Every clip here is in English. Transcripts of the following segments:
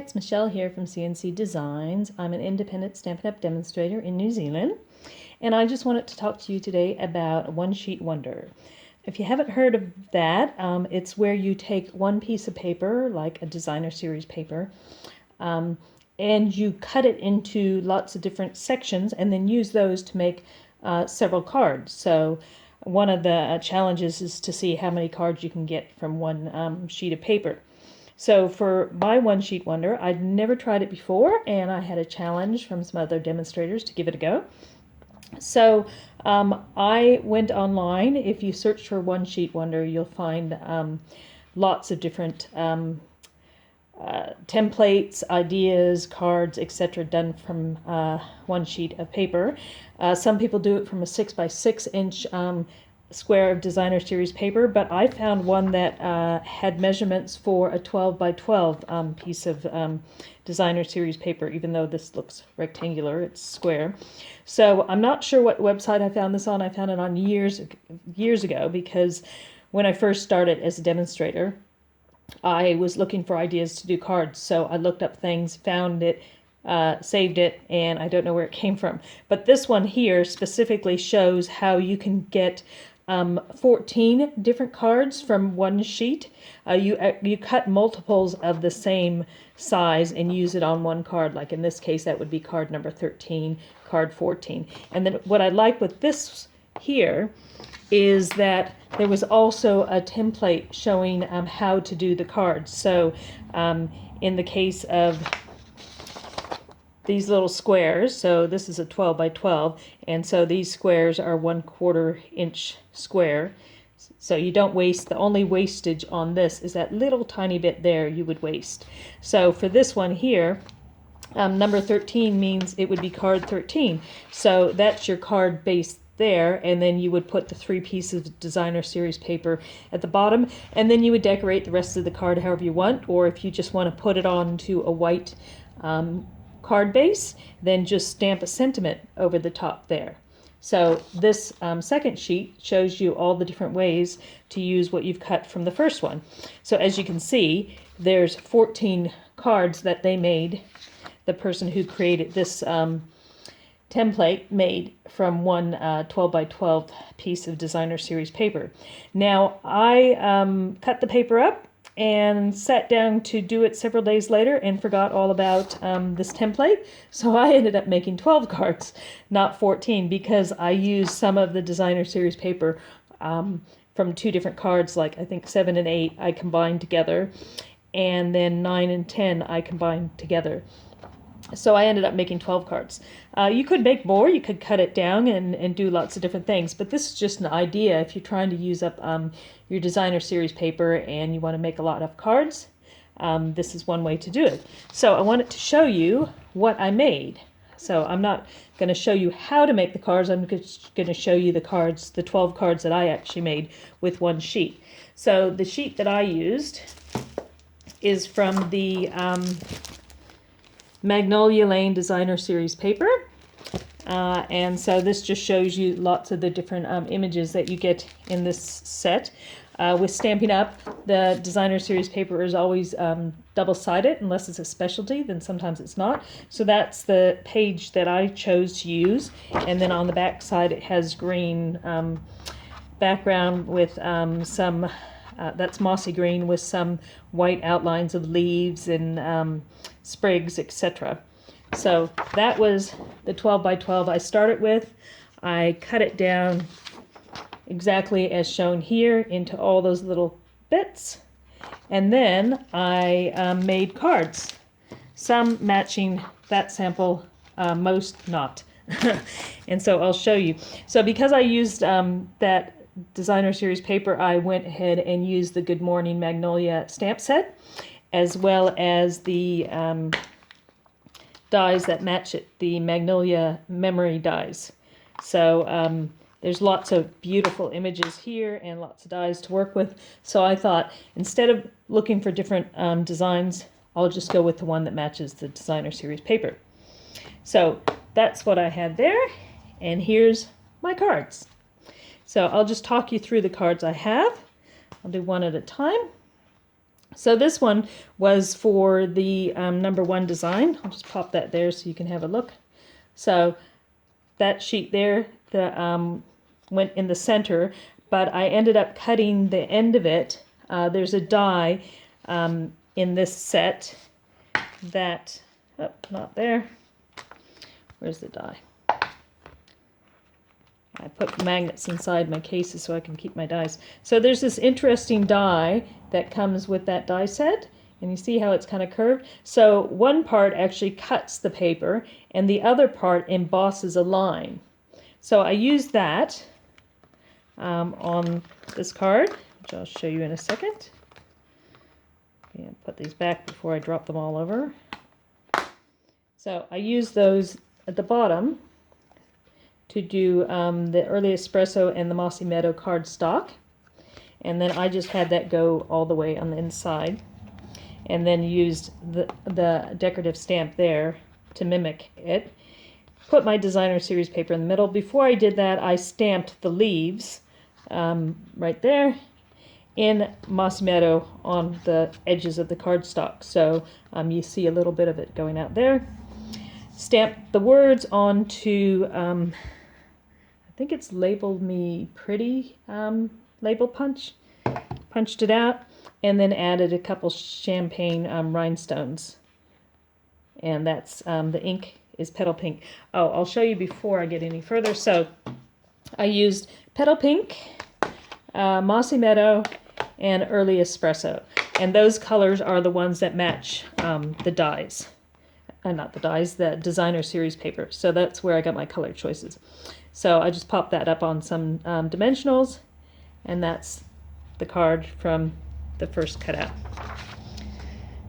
it's Michelle here from CNC Designs. I'm an independent Stampin' Up! Demonstrator in New Zealand, and I just wanted to talk to you today about One Sheet Wonder. If you haven't heard of that, it's where you take one piece of paper, like a designer series paper, and you cut it into lots of different sections and then use those to make several cards. So one of the challenges is to see how many cards you can get from one sheet of paper. So for my One Sheet Wonder, I'd never tried it before, and I had a challenge from some other demonstrators to give it a go. So I went online. If you search for One Sheet Wonder, you'll find lots of different templates, ideas, cards, etc. done from one sheet of paper. Some people do it from a 6 by 6 inch square of designer series paper, but I found one that had measurements for a 12 by 12 piece of designer series paper, even though this looks rectangular, it's square. So I'm not sure what website I found this on. I found it on years ago, because when I first started as a demonstrator, I was looking for ideas to do cards. So I looked up things, found it, saved it, and I don't know where it came from. But this one here specifically shows how you can get 14 different cards from one sheet. You cut multiples of the same size and use it on one card. Like in this case, that would be card number 13, card 14. And then what I like with this here is that there was also a template showing how to do the cards. So in the case of these little squares, so this is a 12 by 12, and so these squares are 1/4 inch square. So you don't waste, the only wastage on this is that little tiny bit there you would waste. So for this one here, number 13 means it would be card 13. So that's your card base there, and then you would put the 3 pieces of designer series paper at the bottom, and then you would decorate the rest of the card however you want, or if you just want to put it onto a white card base, then just stamp a sentiment over the top there. So this second sheet shows you all the different ways to use what you've cut from the first one. So as you can see, there's 14 cards that they made. The person who created this template made from one 12 by 12 piece of designer series paper. Now I cut the paper up and sat down to do it several days later and forgot all about this template. So I ended up making 12 cards, not 14, because I used some of the designer series paper from 2 different cards, like I think 7 and 8 I combined together, and then 9 and 10 I combined together. So I ended up making 12 cards. You could make more, you could cut it down and do lots of different things, but this is just an idea. If you're trying to use up your designer series paper and you want to make a lot of cards, this is one way to do it. So I wanted to show you what I made. So I'm not going to show you how to make the cards, I'm just going to show you the cards, the 12 cards that I actually made with one sheet. So the sheet that I used is from the Magnolia Lane designer series paper, and so this just shows you lots of the different images that you get in this set. With Stampin' Up, the designer series paper is always double-sided. Unless it's a specialty, then sometimes it's not. So that's the page that I chose to use, and then on the back side it has green background with some that's mossy green with some white outlines of leaves and sprigs, etc. So that was the 12 by 12 I started with. I cut it down exactly as shown here into all those little bits, and then I made cards, some matching that sample, most not. And so I'll show you. So because I used that designer series paper, I went ahead and used the Good Morning Magnolia stamp set, as well as the dies that match it, the Magnolia memory dies. So there's lots of beautiful images here and lots of dies to work with. So I thought, instead of looking for different designs, I'll just go with the one that matches the designer series paper. So that's what I had there, and here's my cards. So I'll just talk you through the cards I have. I'll do one at a time. So this one was for the number 1 design. I'll just pop that there so you can have a look. So that sheet there went in the center, but I ended up cutting the end of it. There's a die in this set that, oh, not there. Where's the die? I put magnets inside my cases so I can keep my dies. So there's this interesting die that comes with that die set, and you see how it's kind of curved. So one part actually cuts the paper, and the other part embosses a line. So I used that on this card, which I'll show you in a second. And put these back before I drop them all over. So I used those at the bottom to do the early espresso and the Mossy Meadow cardstock. And then I just had that go all the way on the inside. And then used the decorative stamp there to mimic it. Put my designer series paper in the middle. Before I did that, I stamped the leaves right there in Mossy Meadow on the edges of the cardstock. So you see a little bit of it going out there. Stamped the words onto, I think it's Labeled Me Pretty label punch. Punched it out and then added a couple champagne rhinestones. And that's, the ink is Petal Pink. Oh, I'll show you before I get any further. So I used Petal Pink, Mossy Meadow, and Early Espresso. And those colors are the ones that match the dies. Not the dies, the designer series paper. So that's where I got my color choices. So I just popped that up on some dimensionals, and that's the card from the first cutout.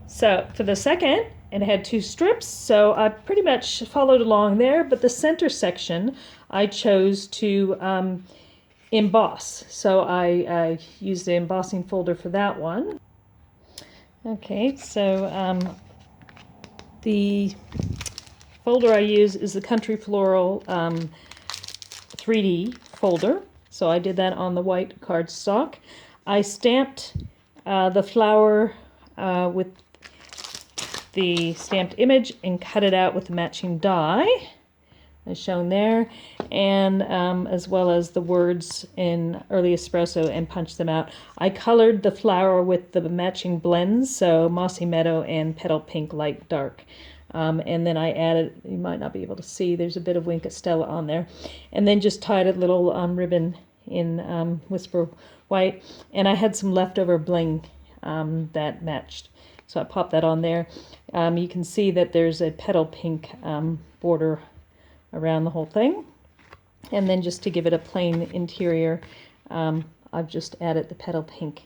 So for the second, and it had 2 strips, so I pretty much followed along there, but the center section I chose to emboss. So I used the embossing folder for that one. Okay, so the folder I use is the Country Floral 3D folder. So I did that on the white cardstock. I stamped the flower with the stamped image and cut it out with the matching die, as shown there, and as well as the words in Early Espresso, and punched them out. I colored the flower with the matching blends, so Mossy Meadow and Petal Pink Light Dark. And then I added, you might not be able to see, there's a bit of Wink Stella on there, and then just tied a little ribbon in Whisper White, and I had some leftover bling that matched. So I popped that on there. You can see that there's a Petal Pink border around the whole thing. And then just to give it a plain interior, I've just added the Petal Pink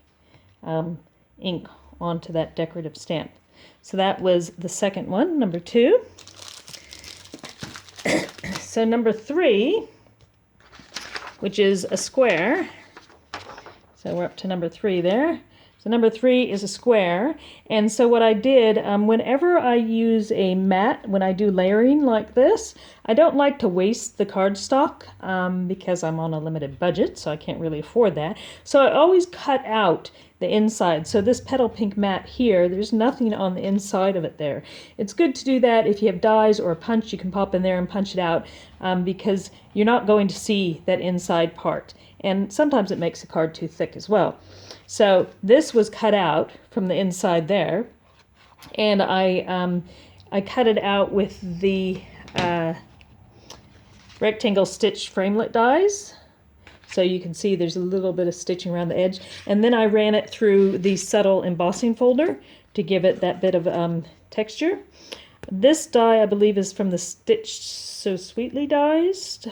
ink onto that decorative stamp. So that was the second one, number 2. So number 3, which is a square. So we're up to number 3 there. So number 3 is a square, and so what I did, whenever I use a mat, when I do layering like this, I don't like to waste the cardstock because I'm on a limited budget, so I can't really afford that. So I always cut out the inside. So this Petal Pink mat here, there's nothing on the inside of it there. It's good to do that if you have dies or a punch, you can pop in there and punch it out because you're not going to see that inside part. And sometimes it makes the card too thick as well. So this was cut out from the inside there, and I cut it out with the rectangle stitch framelit dies. So you can see there's a little bit of stitching around the edge. And then I ran it through the subtle embossing folder to give it that bit of texture. This die, I believe, is from the Stitch So Sweetly dies.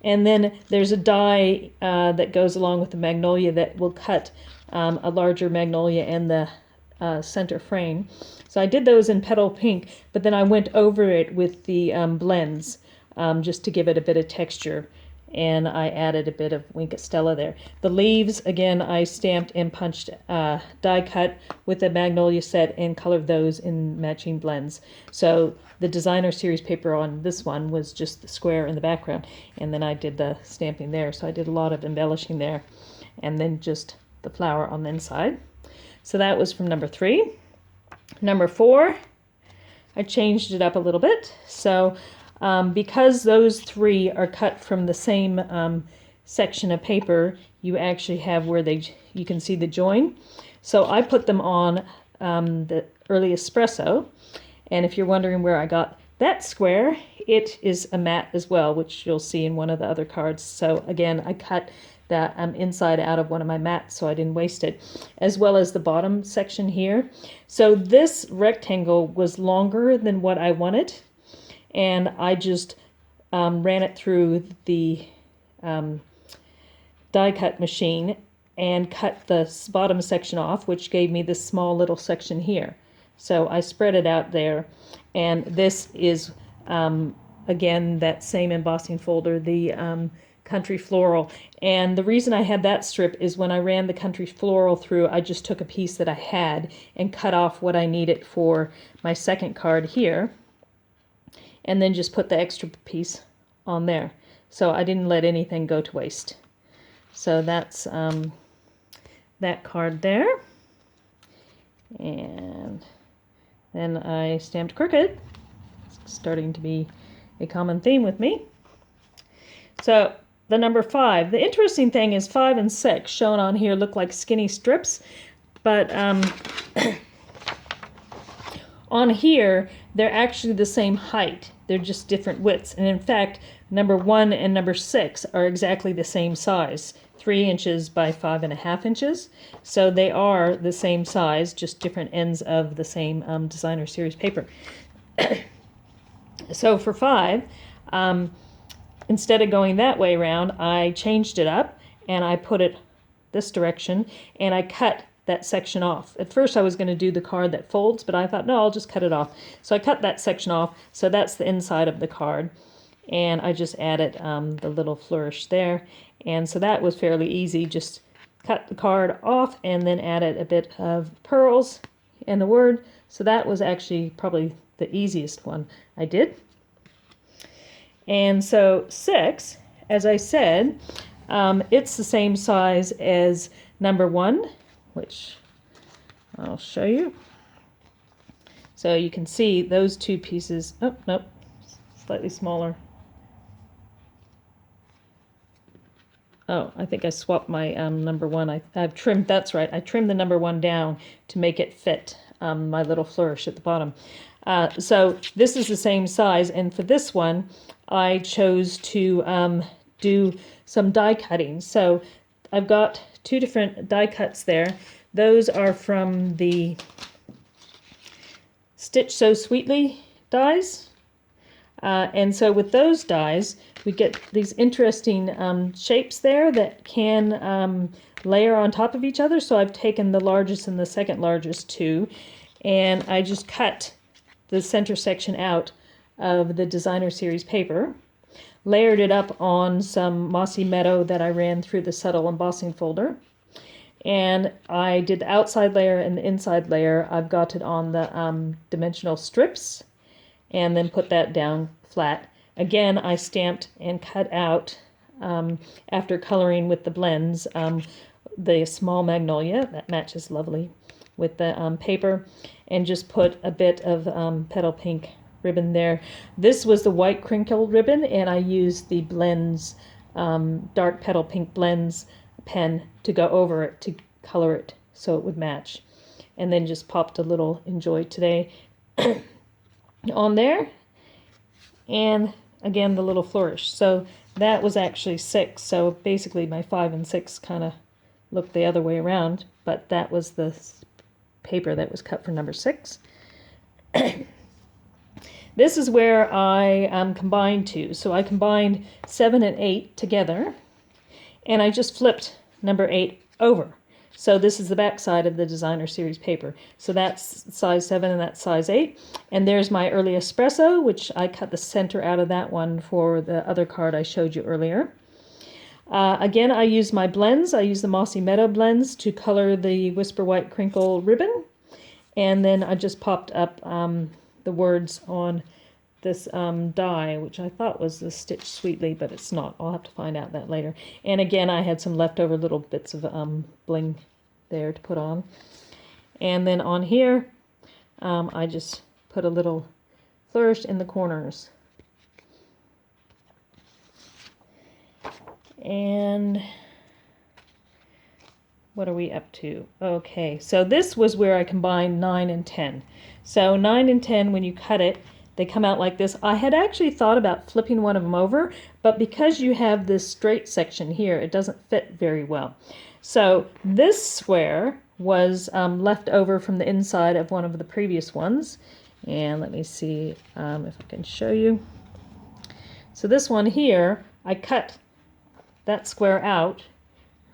And then there's a die that goes along with the Magnolia that will cut a larger Magnolia and the center frame. So I did those in Petal Pink, but then I went over it with the blends just to give it a bit of texture. And I added a bit of Wink Stella there. The leaves, again, I stamped and punched die cut with the Magnolia set and colored those in matching blends. So the designer series paper on this one was just the square in the background, and then I did the stamping there. So I did a lot of embellishing there, and then just the flower on the inside. So that was from number 3. Number 4, I changed it up a little bit. So because those 3 are cut from the same section of paper, you actually have where you can see the join. So I put them on the early espresso. And if you're wondering where I got that square, it is a mat as well, which you'll see in one of the other cards. So again, I cut that inside out of one of my mats so I didn't waste it, as well as the bottom section here. So this rectangle was longer than what I wanted, and I just ran it through the die cut machine and cut the bottom section off, which gave me this small little section here. So I spread it out there, and this is again that same embossing folder, the Country Floral. And the reason I had that strip is when I ran the Country Floral through, I just took a piece that I had and cut off what I needed for my second card here, and then just put the extra piece on there. So I didn't let anything go to waste. So that's that card there. And then I stamped crooked. It's starting to be a common theme with me. So the number 5. The interesting thing is 5 and 6 shown on here look like skinny strips, but on here they're actually the same height. They're just different widths. And in fact, number 1 and number 6 are exactly the same size, 3 inches by 5.5 inches. So they are the same size, just different ends of the same designer series paper. So for 5, instead of going that way around, I changed it up and I put it this direction and I cut that section off. At first I was going to do the card that folds, but I thought, no, I'll just cut it off. So I cut that section off, so that's the inside of the card. And I just added the little flourish there. And so that was fairly easy. Just cut the card off and then added a bit of pearls and the word. So that was actually probably the easiest one I did. And so 6, as I said, it's the same size as number 1, which I'll show you. So you can see those 2 pieces. Oh, nope, slightly smaller. Oh, I think I swapped my number 1. I've trimmed, that's right, I trimmed the number 1 down to make it fit my little flourish at the bottom. So this is the same size, and for this one, I chose to do some die cutting. So I've got 2 different die cuts there. Those are from the Stitch So Sweetly dies. And so with those dies, we get these interesting shapes there that can layer on top of each other. So I've taken the largest and the second largest 2, and I just cut the center section out of the designer series paper, layered it up on some Mossy Meadow that I ran through the subtle embossing folder, and I did the outside layer and the inside layer. I've got it on the dimensional strips and then put that down flat. Again, I stamped and cut out, after coloring with the blends, the small Magnolia, that matches lovely with the paper, and just put a bit of Petal Pink ribbon there. This was the white crinkle ribbon, and I used the blends, dark Petal Pink blends pen to go over it to color it so it would match. And then just popped a little Enjoy Today on there. And again, the little flourish. So that was actually 6. So basically my 5 and 6 kind of looked the other way around, but that was the paper that was cut for number 6. This is where I combined 2. So I combined 7 and 8 together, and I just flipped number 8 over. So this is the back side of the designer series paper. So that's size 7 and that's size 8. And there's my early espresso, which I cut the center out of that one for the other card I showed you earlier. Again, I used my blends. I used the Mossy Meadow blends to color the Whisper White Crinkle ribbon. And then I just popped up the words on this die, which I thought was the Stitch Sweetly, but it's not. I'll have to find out that later. And again, I had some leftover little bits of bling there to put on. And then on here, I just put a little flourish in the corners. And what are we up to? Okay, so this was where I combined 9 and 10. So 9 and 10, when you cut it, they come out like this. I had actually thought about flipping one of them over, but because you have this straight section here, it doesn't fit very well. So this square was left over from the inside of one of the previous ones. And let me see if I can show you. So this one here, I cut that square out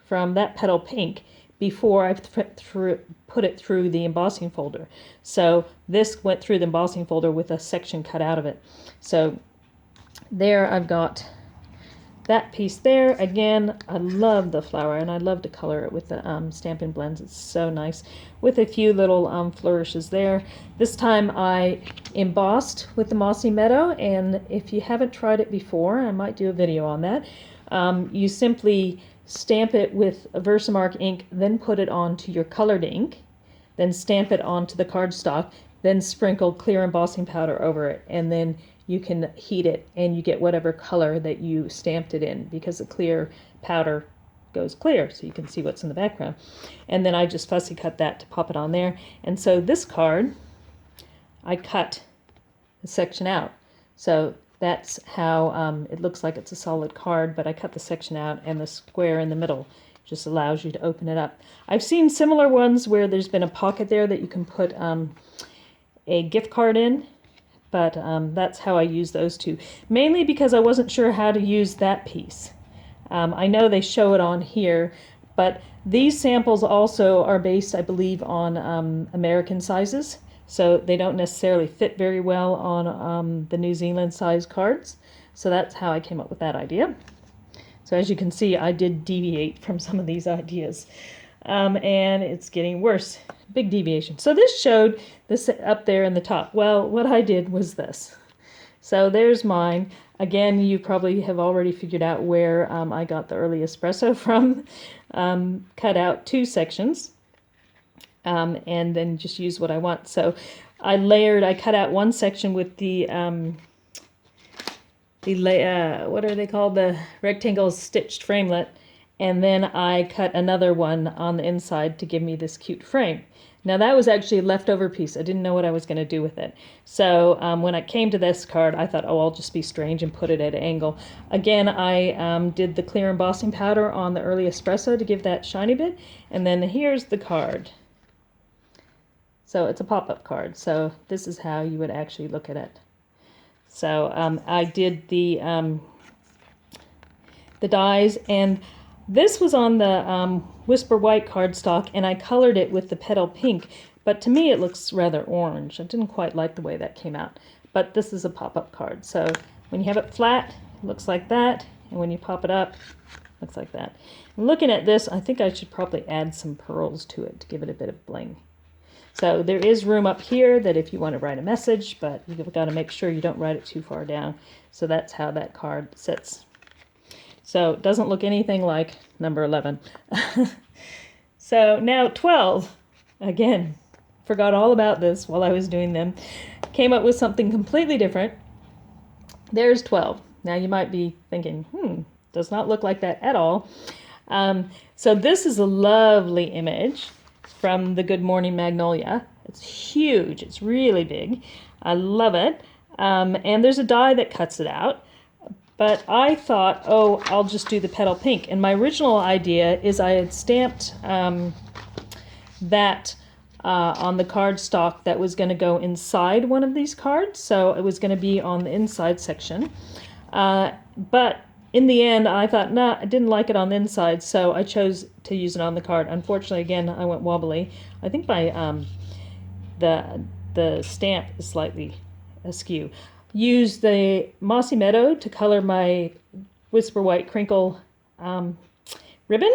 from that petal pink before I put it through the embossing folder. So this went through the embossing folder with a section cut out of it. So there I've got that piece there. Again, I love the flower, and I love to color it with the Stampin' blends. It's so nice, with a few little flourishes there. This time I embossed with the Mossy Meadow, and if you haven't tried it before, I might do a video on that. You simply stamp it with a Versamark ink, then put it onto your colored ink, then stamp it onto the cardstock, then sprinkle clear embossing powder over it, and then you can heat it and you get whatever color that you stamped it in, because the clear powder goes clear so you can see what's in the background. And then I just fussy cut that to pop it on there. And so this card, I cut the section out. So that's how it looks like it's a solid card, but I cut the section out, and the square in the middle just allows you to open it up. I've seen similar ones where there's been a pocket there that you can put a gift card in, but that's how I use those two. Mainly because I wasn't sure how to use that piece. I know they show it on here, but these samples also are based, I believe, on American sizes. So they don't necessarily fit very well on the New Zealand size cards. So that's how I came up with that idea. So as you can see, I did deviate from some of these ideas. And it's getting worse. Big deviation. So this showed this up there in the top. Well, what I did was this. So there's mine. Again, you probably have already figured out where I got the early espresso from. Cut out 2 sections. And then just use what I want. So I cut out one section with the what are they called? The rectangle stitched framelit. And then I cut another one on the inside to give me this cute frame. Now that was actually a leftover piece. I didn't know what I was going to do with it. So when I came to this card, I thought, oh, I'll just be strange and put it at an angle. Again, I did the clear embossing powder on the early espresso to give that shiny bit. And then here's the card. So it's a pop-up card. So this is how you would actually look at it. So I did the dies, and this was on the Whisper White cardstock, and I colored it with the Petal Pink, but to me it looks rather orange. I didn't quite like the way that came out, but this is a pop-up card. So when you have it flat, it looks like that, and when you pop it up, it looks like that. And looking at this, I think I should probably add some pearls to it to give it a bit of bling. So there is room up here that if you want to write a message, but you've got to make sure you don't write it too far down. So that's how that card sits. So it doesn't look anything like number 11. So now 12, again, forgot all about this while I was doing them. Came up with something completely different. There's 12. Now you might be thinking, does not look like that at all. So this is a lovely image from the Good Morning Magnolia. It's huge. It's really big. I love it. And there's a die that cuts it out. But I thought, oh, I'll just do the Petal Pink. And my original idea is I had stamped that on the cardstock that was going to go inside one of these cards. So it was going to be on the inside section. But in the end, I thought, nah, I didn't like it on the inside, so I chose to use it on the card. Unfortunately, again, I went wobbly. I think my the stamp is slightly askew. Used the Mossy Meadow to color my Whisper White crinkle ribbon.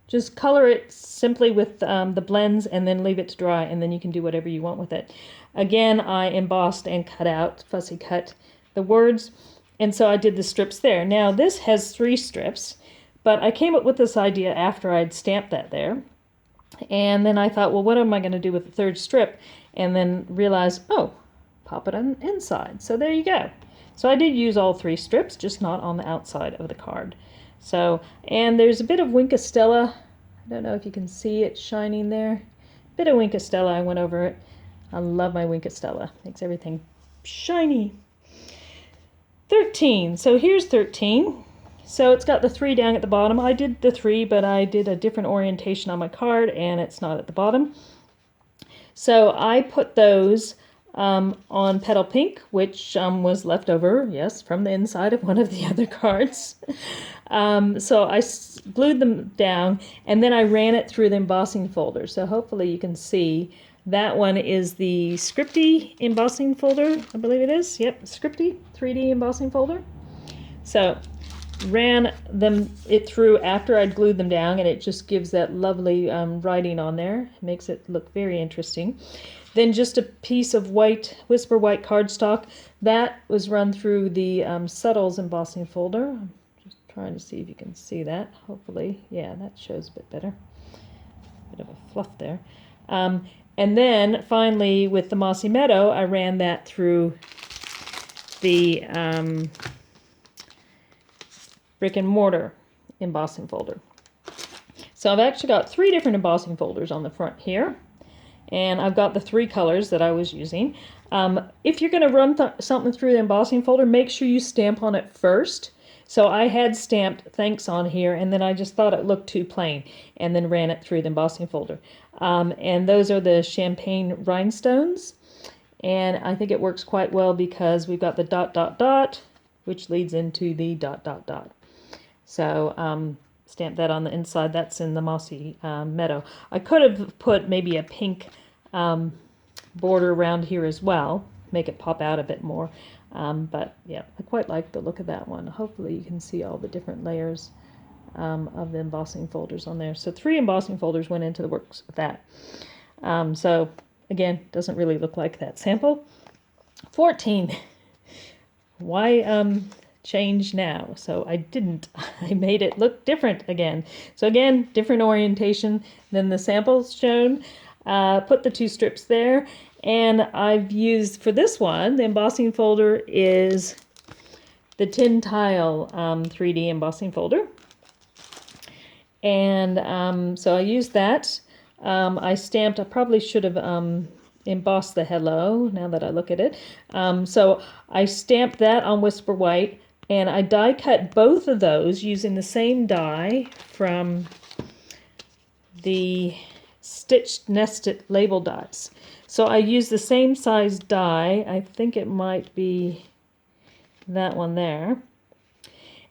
Just color it simply with the blends and then leave it to dry, and then you can do whatever you want with it. Again, I embossed and cut out, fussy cut the words. And so I did the strips there. Now this has 3 strips, but I came up with this idea after I'd stamped that there. And then I thought, well, what am I going to do with the third strip? And then realized, oh, pop it on the inside. So there you go. So I did use all 3 strips, just not on the outside of the card. So, and there's a bit of Winkostella. I don't know if you can see it shining there. Bit of Winkostella, I went over it. I love my Winkostella. Makes everything shiny. 13. So here's 13. So it's got the 3 down at the bottom. I did the 3, but I did a different orientation on my card, and it's not at the bottom. So I put those on Petal Pink, which was left over, yes, from the inside of one of the other cards. So I glued them down, and then I ran it through the embossing folder. So hopefully you can see that one is the Scripty embossing folder, I believe it is. Yep, Scripty 3D embossing folder. So ran it through after I'd glued them down, and it just gives that lovely writing on there. It makes it look very interesting. Then just a piece of white, Whisper White cardstock. That was run through the Subtles embossing folder. I'm just trying to see if you can see that. Hopefully, yeah, that shows a bit better. Bit of a fluff there. And then finally with the Mossy Meadow, I ran that through the Brick and Mortar embossing folder. So I've actually got 3 different embossing folders on the front here. And I've got the 3 colors that I was using. If you're going to run something through the embossing folder, make sure you stamp on it first. So I had stamped thanks on here, and then I just thought it looked too plain, and then ran it through the embossing folder. And those are the champagne rhinestones. And I think it works quite well because we've got the dot, dot, dot, which leads into the dot, dot, dot. So stamp that on the inside. That's in the Mossy Meadow. I could have put maybe a pink border around here as well, make it pop out a bit more. But yeah, I quite like the look of that one. Hopefully you can see all the different layers of the embossing folders on there. So 3 embossing folders went into the works with that. So again, doesn't really look like that sample. 14. Why change now? So I didn't. I made it look different again. So again, different orientation than the samples shown. Put the 2 strips there, and I've used for this one, the embossing folder is the Tin Tile 3D embossing folder. And so I used that. I stamped, I probably should have embossed the hello now that I look at it. So I stamped that on Whisper White, and I die cut both of those using the same die from the Stitched Nested label dies. So I used the same size die. I think it might be that one there.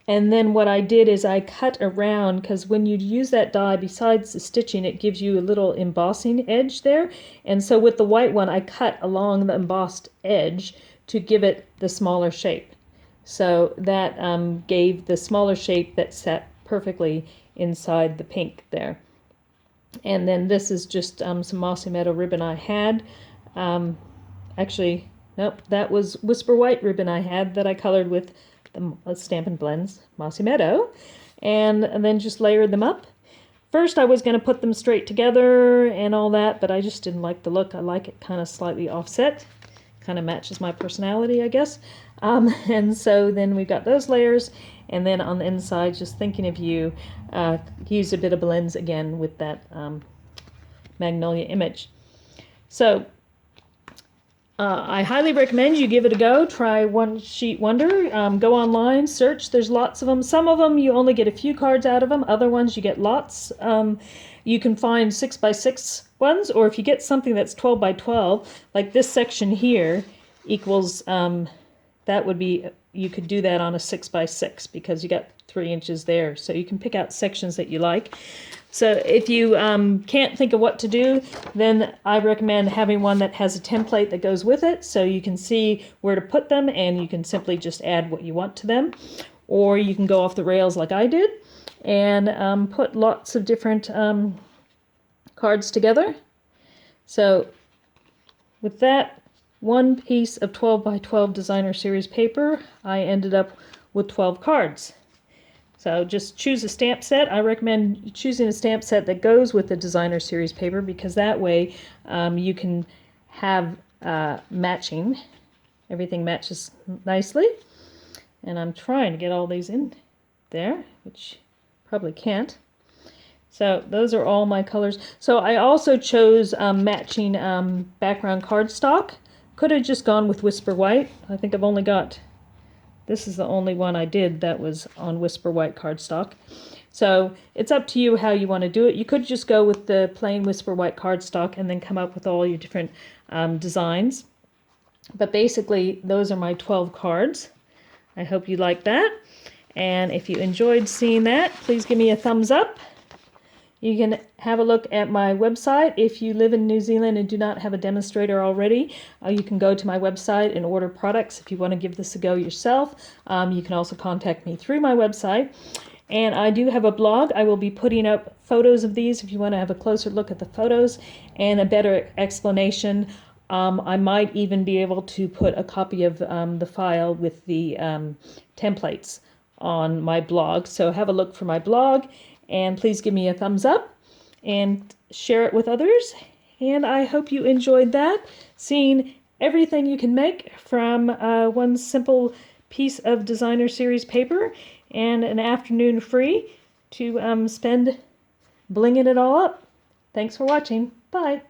And then what I did is I cut around, because when you use that die, besides the stitching, it gives you a little embossing edge there. And so with the white one, I cut along the embossed edge to give it the smaller shape. So that gave the smaller shape that sat perfectly inside the pink there. And then this is just some Mossy Meadow ribbon I had. Actually, nope, that was Whisper White ribbon I had that I colored with the Stampin' Blends Mossy Meadow. And then just layered them up. First I was going to put them straight together and all that, but I just didn't like the look. I like it kind of slightly offset. Kind of matches my personality, I guess. And so then we've got those layers, and then on the inside, just thinking of you, use a bit of blends again with that Magnolia image. So I highly recommend you give it a go. Try One Sheet Wonder. Go online, search. There's lots of them. Some of them you only get a few cards out of them. Other ones you get lots. You can find 6x6 ones, or if you get something that's 12x12, like this section here equals, that would be, you could do that on a 6x6 because you got 3 inches there. So you can pick out sections that you like. So if you can't think of what to do, then I recommend having one that has a template that goes with it, so you can see where to put them, and you can simply just add what you want to them. Or you can go off the rails like I did and put lots of different cards together. So with that one piece of 12x12 designer series paper, I ended up with 12 cards. So just choose a stamp set. I recommend choosing a stamp set that goes with the designer series paper, because that way you can have matching. Everything matches nicely. And I'm trying to get all these in there, which probably can't. So those are all my colors. So I also chose matching background cardstock. Could have just gone with Whisper White. I think I've only got, this is the only one I did that was on Whisper White cardstock. So it's up to you how you want to do it. You could just go with the plain Whisper White cardstock and then come up with all your different designs. But basically, those are my 12 cards. I hope you like that. And if you enjoyed seeing that, please give me a thumbs up. You can have a look at my website. If you live in New Zealand and do not have a demonstrator already, you can go to my website and order products if you want to give this a go yourself. You can also contact me through my website. And I do have a blog. I will be putting up photos of these if you want to have a closer look at the photos and a better explanation. I might even be able to put a copy of the file with the templates on my blog. So have a look for my blog. And please give me a thumbs up and share it with others. And I hope you enjoyed that, seeing everything you can make from one simple piece of designer series paper and an afternoon free to spend blinging it all up. Thanks for watching. Bye.